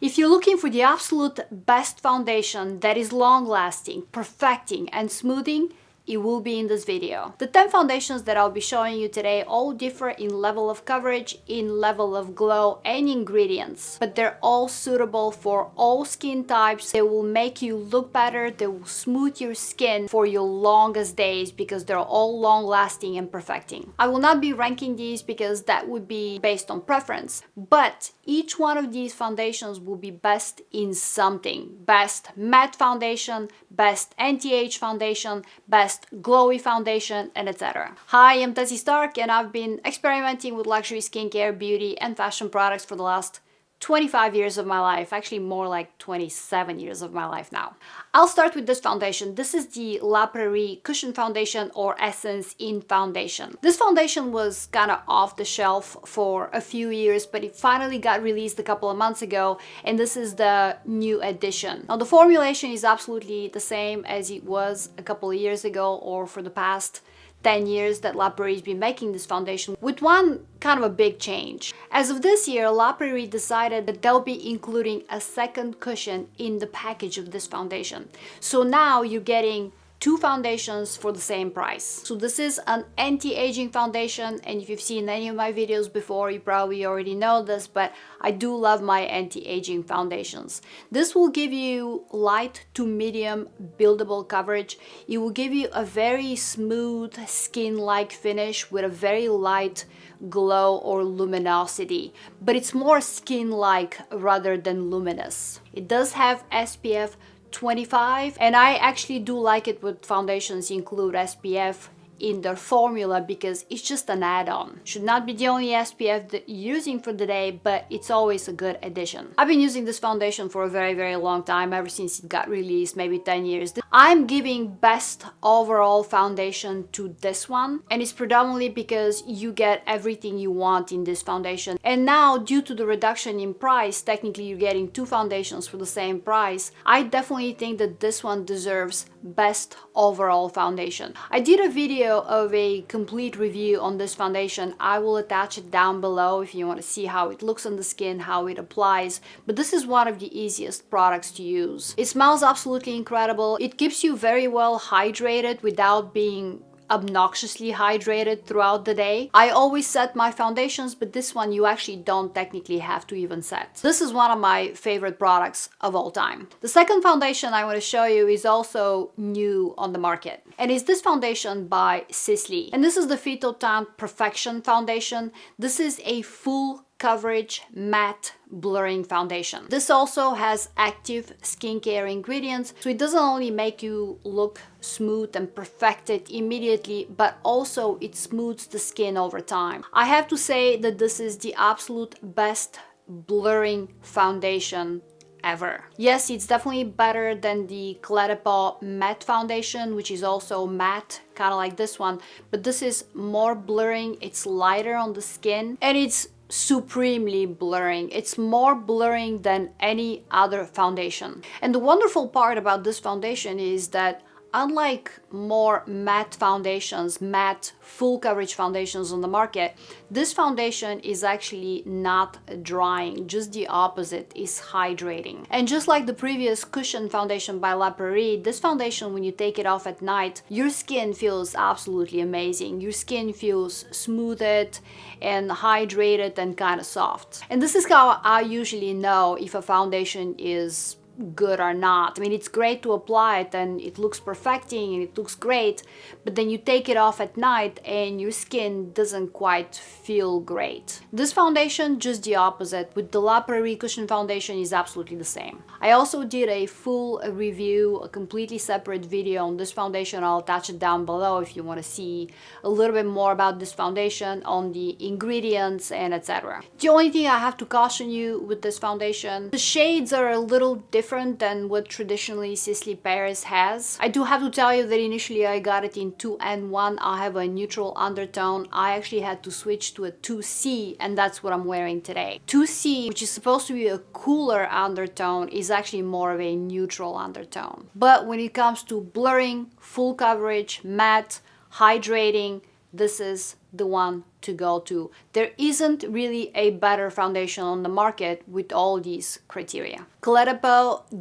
If you're looking for the absolute best foundation that is long-lasting, perfecting, and smoothing, it will be in this video. The 10 foundations that I'll be showing you today all differ in level of coverage, in level of glow, and ingredients, but they're all suitable for all skin types. They will make you look better, they will smooth your skin for your longest days because they're all long-lasting and perfecting. I will not be ranking these because that would be based on preference, but each one of these foundations will be best in something. Best matte foundation, best anti-age foundation, best glowy foundation, and etc. Hi, I'm Desi Stark and I've been experimenting with luxury skincare, beauty, and fashion products for the last 25 years of my life, actually more like 27 years of my life now. I'll start with this foundation. This is the La Prairie Cushion Foundation or Essence in Foundation. This foundation was kind of off the shelf for a few years, but it finally got released a couple of months ago, and this is the new edition. Now the formulation is absolutely the same as it was a couple of years ago or for the past 10 years that La Prairie's been making this foundation, with one kind of a big change. As of this year, La Prairie decided that they'll be including a second cushion in the package of this foundation. So now you're getting two foundations for the same price. So this is an anti-aging foundation, and if you've seen any of my videos before, you probably already know this, but I do love my anti-aging foundations. This will give you light to medium buildable coverage. It will give you a very smooth skin-like finish with a very light glow or luminosity, but it's more skin-like rather than luminous. It does have SPF 25, and I actually do like it when foundations include SPF in their formula because it's just an add-on. Should not be the only SPF that you're using for the day, but it's always a good addition. I've been using this foundation for a very long time, ever since it got released, maybe 10 years. I'm giving best overall foundation to this one, and it's predominantly because you get everything you want in this foundation. And now, due to the reduction in price, technically you're getting two foundations for the same price. I definitely think that this one deserves best overall foundation. I did a video of a complete review on this foundation. I will attach it down below if you want to see how it looks on the skin, how it applies, but this is one of the easiest products to use. It smells absolutely incredible. It keeps you very well hydrated without being obnoxiously hydrated throughout the day. I always set my foundations, but this one you actually don't technically have to even set. This is one of my favorite products of all time. The second foundation I want to show you is also new on the market, and is this foundation by Sisley. And this is the Phytotan Perfection Foundation. This is a full coverage matte blurring foundation. This also has active skincare ingredients, so it doesn't only make you look smooth and perfected immediately, but also it smooths the skin over time. I have to say that this is the absolute best blurring foundation ever. Yes, it's definitely better than the Clé de Peau matte foundation, which is also matte, kind of like this one, but this is more blurring, it's lighter on the skin, and it's supremely blurring. It's more blurring than any other foundation. And the wonderful part about this foundation is that unlike more matte foundations, matte full coverage foundations on the market, this foundation is actually not drying, just the opposite, is hydrating. And just like the previous cushion foundation by La Prairie, this foundation, when you take it off at night, your skin feels absolutely amazing. Your skin feels smoothed and hydrated and kind of soft. And this is how I usually know if a foundation is good or not. I mean, it's great to apply it and it looks perfecting and it looks great, but then you take it off at night and your skin doesn't quite feel great. This foundation, just the opposite. With the La Prairie Cushion Foundation is absolutely the same. I also did a full review, a completely separate video on this foundation. I'll attach it down below if you want to see a little bit more about this foundation, on the ingredients and etc. The only thing I have to caution you with this foundation, the shades are a little different than what traditionally Sisley Paris has. I do have to tell you that initially I got it in 2N1. I have a neutral undertone. I actually had to switch to a 2C, and that's what I'm wearing today. 2C, which is supposed to be a cooler undertone, is actually more of a neutral undertone. But when it comes to blurring, full coverage, matte, hydrating, this is the one to go to. There isn't really a better foundation on the market with all these criteria. Clé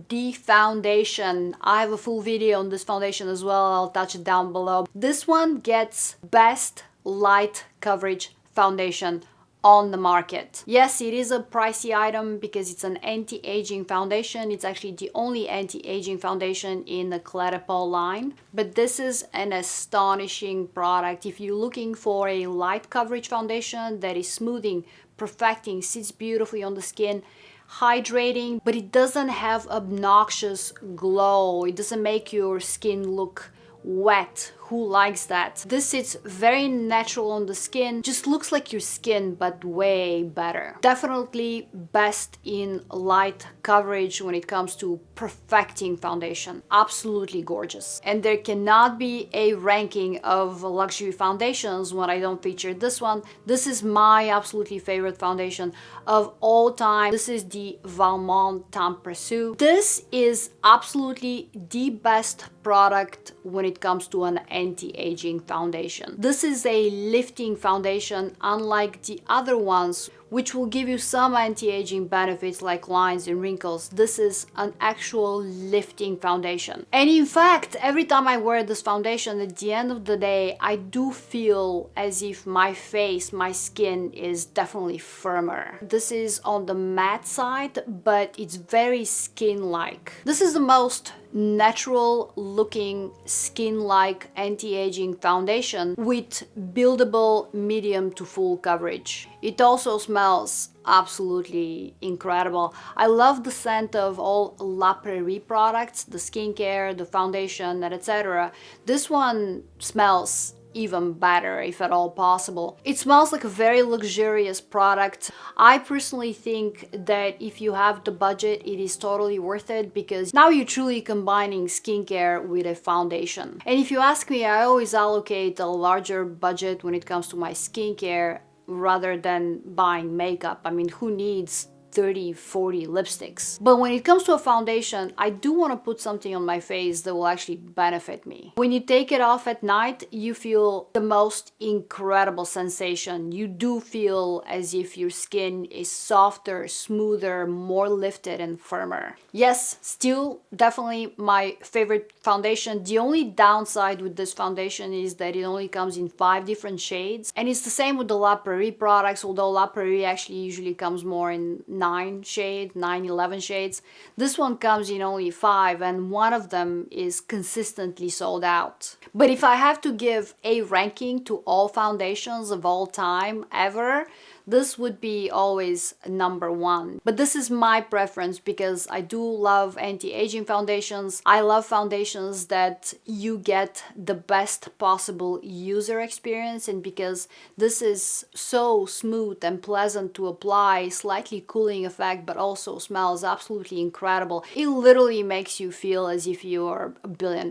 de foundation. I have a full video on this foundation as well. I'll touch it down below. This one gets best light coverage foundation on the market. Yes, it is a pricey item because it's an anti-aging foundation. It's actually the only anti-aging foundation in the Clé de Peau line, but this is an astonishing product. If you're looking for a light coverage foundation that is smoothing, perfecting, sits beautifully on the skin, hydrating, but it doesn't have obnoxious glow. It doesn't make your skin look wet. Who likes that? This sits very natural on the skin, just looks like your skin, but way better. Definitely best in light coverage when it comes to perfecting foundation. Absolutely gorgeous. And there cannot be a ranking of luxury foundations when I don't feature this one. This is my absolutely favorite foundation of all time. This is the Valmont Temps Perçu. This is absolutely the best product when it comes to an anti-aging foundation. This is a lifting foundation, unlike the other ones, which will give you some anti-aging benefits like lines and wrinkles. This is an actual lifting foundation. And in fact, every time I wear this foundation, at the end of the day, I do feel as if my face, my skin is definitely firmer. This is on the matte side, but it's very skin-like. This is the most natural looking skin-like anti-aging foundation with buildable medium to full coverage. It also smells absolutely incredible. I love the scent of all La Prairie products, the skincare, the foundation, and etc. This one smells even better, if at all possible. It smells like a very luxurious product. I personally think that if you have the budget, it is totally worth it because now you're truly combining skincare with a foundation. And if you ask me, I always allocate a larger budget when it comes to my skincare rather than buying makeup. I mean, who needs 30, 40 lipsticks? But when it comes to a foundation, I do want to put something on my face that will actually benefit me. When you take it off at night, you feel the most incredible sensation. You do feel as if your skin is softer, smoother, more lifted and firmer. Yes, still definitely my favorite foundation. The only downside with this foundation is that it only comes in 5 different shades. And it's the same with the La Prairie products, although La Prairie actually usually comes more in 9 shades, 11 shades. This one comes in only 5 and one of them is consistently sold out. But if I have to give a ranking to all foundations of all time ever, this would be always number 1. But this is my preference because I do love anti-aging foundations. I love foundations that you get the best possible user experience, and because this is so smooth and pleasant to apply, slightly cooling effect, but also smells absolutely incredible. It literally makes you feel as if you are $1 billion.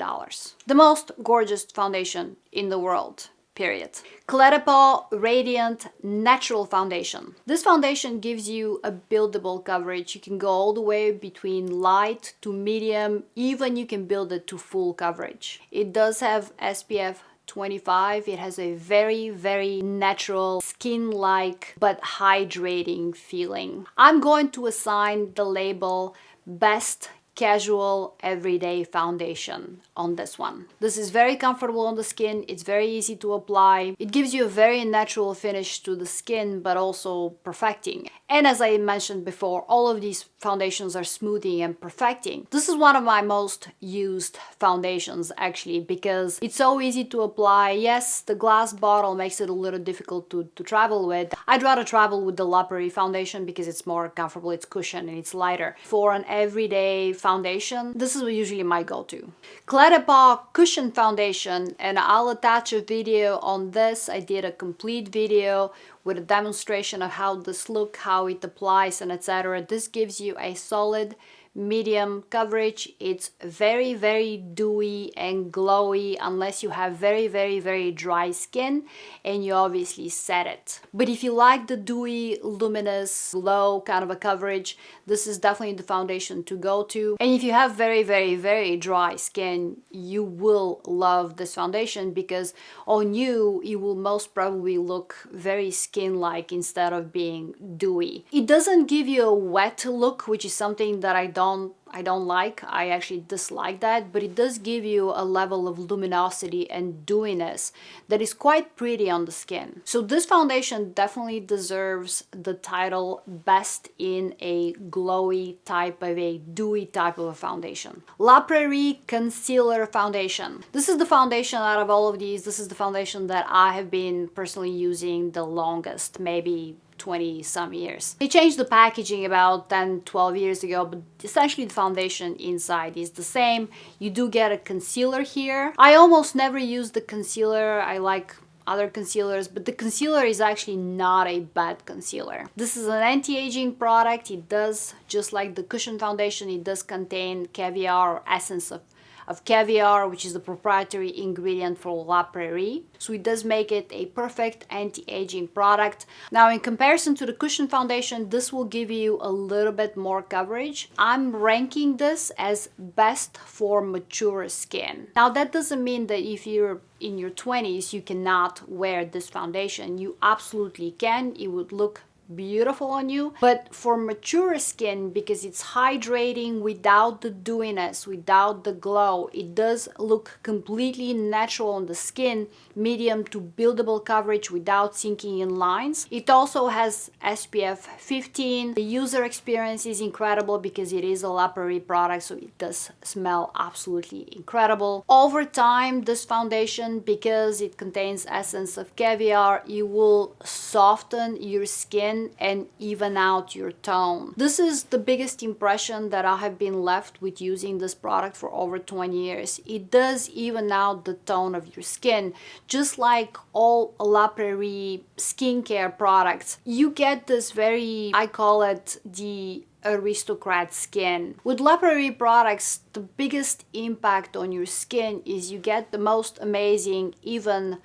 The most gorgeous foundation in the world. Period. Clé de Peau Radiant Natural Foundation. This foundation gives you a buildable coverage. You can go all the way between light to medium, even you can build it to full coverage. It does have SPF 25. It has a very, very natural skin-like but hydrating feeling. I'm going to assign the label Best Casual Everyday Foundation on this one. This is very comfortable on the skin. It's very easy to apply. It gives you a very natural finish to the skin, but also perfecting. And as I mentioned before, all of these foundations are smoothing and perfecting. This is one of my most used foundations actually, because it's so easy to apply. Yes, the glass bottle makes it a little difficult to travel with. I'd rather travel with the La Prairie foundation because it's more comfortable, it's cushioned and it's lighter. For an everyday foundation, this is usually my go-to. Clé de Peau Cushion Foundation, and I'll attach a video on this. I did a complete video with a demonstration of how this looks, how it applies and etc. This gives you a solid medium coverage. It's very, very dewy and glowy unless you have very, very, very dry skin and you obviously set it. But if you like the dewy, luminous, glow kind of a coverage, this is definitely the foundation to go to. And if you have very, very, very dry skin, you will love this foundation because on you, it will most probably look very skin-like instead of being dewy. It doesn't give you a wet look, which is something that I don't like. I actually dislike that, but it does give you a level of luminosity and dewiness that is quite pretty on the skin. So this foundation definitely deserves the title best in a glowy type of a dewy type of a foundation. La Prairie Concealer Foundation. This is the foundation out of all of these. This is the foundation that I have been personally using the longest, maybe 20 some years. They changed the packaging about 10-12 years ago, but essentially the foundation inside is the same. You do get a concealer here. I almost never use the concealer. I like other concealers, but the concealer is actually not a bad concealer. This is an anti-aging product. It does, just like the cushion foundation, it does contain Caviar or essence of Caviar, which is the proprietary ingredient for La Prairie. So it does make it a perfect anti-aging product. Now, in comparison to the cushion foundation, this will give you a little bit more coverage. I'm ranking this as best for mature skin. Now, that doesn't mean that if you're in your 20s, you cannot wear this foundation. You absolutely can. It would look beautiful on you, but for mature skin, because it's hydrating without the dewiness, without the glow, it does look completely natural on the skin, medium to buildable coverage without sinking in lines. It also has SPF 15. The user experience is incredible because it is a La Prairie product, so it does smell absolutely incredible. Over time, this foundation, because it contains essence of Caviar, it will soften your skin and even out your tone. This is the biggest impression that I have been left with using this product for over 20 years. It does even out the tone of your skin, just like all La Prairie skincare products. You get this very, I call it the aristocrat skin. With La Prairie products, the biggest impact on your skin is you get the most amazing, even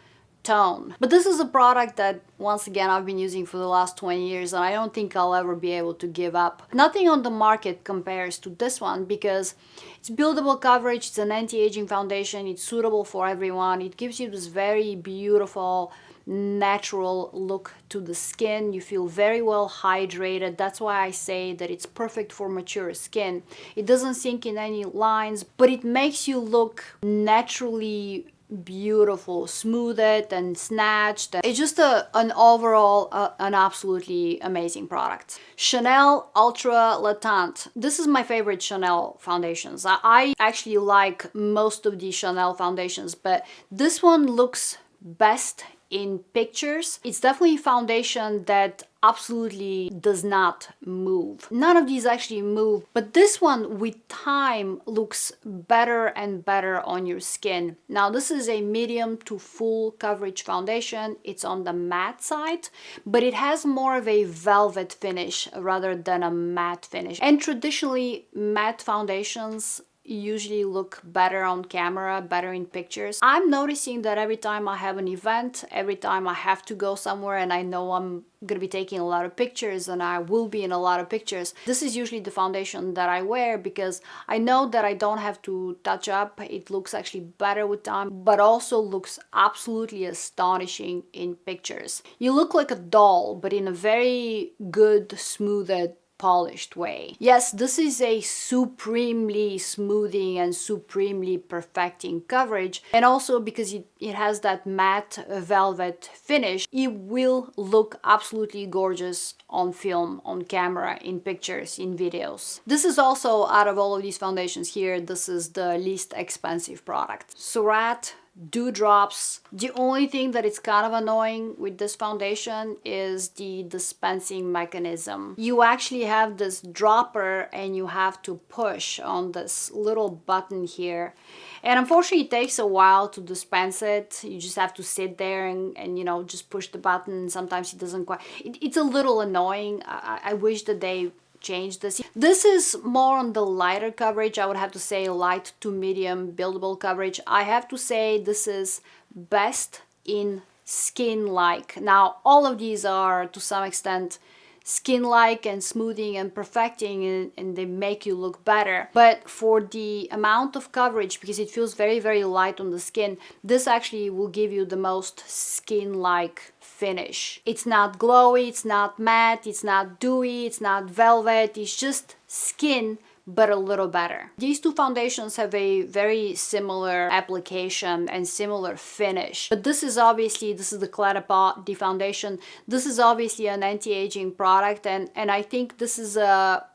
tone. But this is a product that, once again, I've been using for the last 20 years and I don't think I'll ever be able to give up. Nothing on the market compares to this one because it's buildable coverage, it's an anti-aging foundation, it's suitable for everyone, it gives you this very beautiful natural look to the skin. You feel very well hydrated. That's why I say that it's perfect for mature skin. It doesn't sink in any lines, but it makes you look naturally beautiful, smoothed and snatched. It's just an overall an absolutely amazing product. Chanel Ultra Latant. This is my favorite Chanel foundations. I actually like most of the Chanel foundations, but this one looks best in pictures. It's definitely a foundation that absolutely does not move. None of these actually move, but this one with time looks better and better on your skin. Now, this is a medium to full coverage foundation. It's on the matte side, but it has more of a velvet finish rather than a matte finish. And traditionally, matte foundations usually look better on camera, better in pictures. I'm noticing that every time I have an event, every time I have to go somewhere and I know I'm gonna be taking a lot of pictures and I will be in a lot of pictures, this is usually the foundation that I wear because I know that I don't have to touch up. It looks actually better with time, but also looks absolutely astonishing in pictures. You look like a doll, but in a very good, smoothed, polished way. Yes, this is a supremely smoothing and supremely perfecting coverage, and also because it has that matte velvet finish, it will look absolutely gorgeous on film, on camera, in pictures, in videos. This is also, out of all of these foundations here, this is the least expensive product. Surat Dewdrops. The only thing that is kind of annoying with this foundation is the dispensing mechanism. You actually have this dropper and you have to push on this little button here. And unfortunately, it takes a while to dispense it. You just have to sit there and you know, just push the button. Sometimes it doesn't quite... It's a little annoying. I wish that they change this. This is more on the lighter coverage. I would have to say light to medium buildable coverage. I have to say this is best in skin-like. Now, all of these are to some extent skin-like and smoothing and perfecting, and they make you look better. But for the amount of coverage, because it feels very, very light on the skin, this actually will give you the most skin-like finish. It's not glowy, it's not matte, it's not dewy, it's not velvet, it's just skin, but a little better. These two foundations have a very similar application and similar finish, but this is the Clarappa foundation. This is obviously an anti-aging product, and I think this is a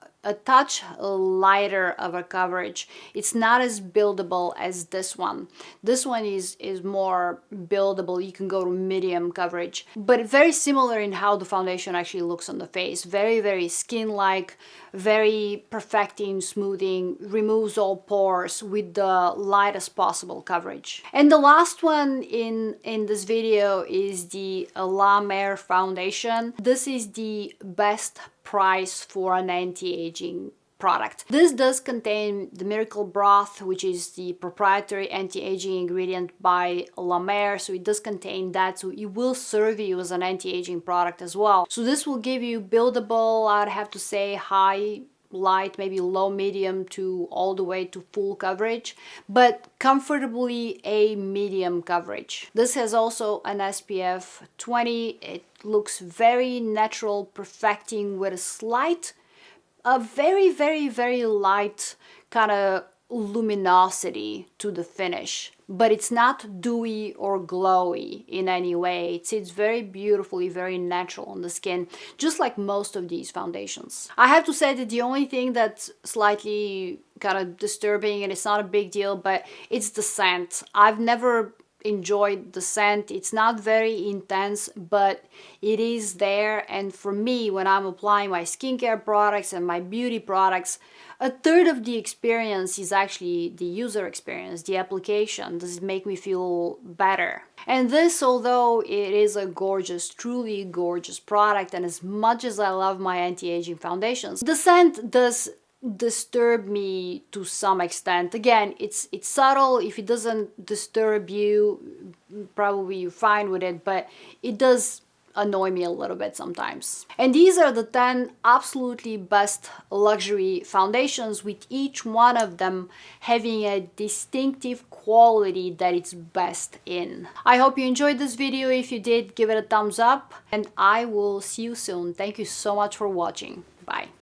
touch lighter of a coverage. It's not as buildable as this one. This one is more buildable. You can go to medium coverage, but very similar in how the foundation actually looks on the face. Very, very skin-like, very perfecting, smoothing, removes all pores with the lightest possible coverage. And the last one in this video is the La Mer foundation. This is the best price for an anti-aging product. This does contain the Miracle Broth, which is the proprietary anti-aging ingredient by La Mer, so it does contain that, so it will serve you as an anti-aging product as well. So this will give you buildable, I'd have to say high, light, maybe low, medium to all the way to full coverage, but comfortably a medium coverage. This has also an SPF 20. It looks very natural, perfecting with a very, very, very light kind of luminosity to the finish, but it's not dewy or glowy in any way. It sits very beautifully, very natural on the skin, just like most of these foundations. I have to say that the only thing that's slightly kind of disturbing, and it's not a big deal, but it's the scent. I've never enjoyed the scent. It's not very intense, but it is there, and for me, when I'm applying my skincare products and my beauty products, a third of the experience is actually the user experience, the application. Does it make me feel better? And this, although it is a gorgeous, truly gorgeous product, and as much as I love my anti-aging foundations, the scent does disturb me to some extent. Again, it's subtle. If it doesn't disturb you, probably you're fine with it, but it does annoy me a little bit sometimes. And these are the 10 absolutely best luxury foundations, with each one of them having a distinctive quality that it's best in. I hope you enjoyed this video. If you did, give it a thumbs up, and I will see you soon. Thank you so much for watching. Bye.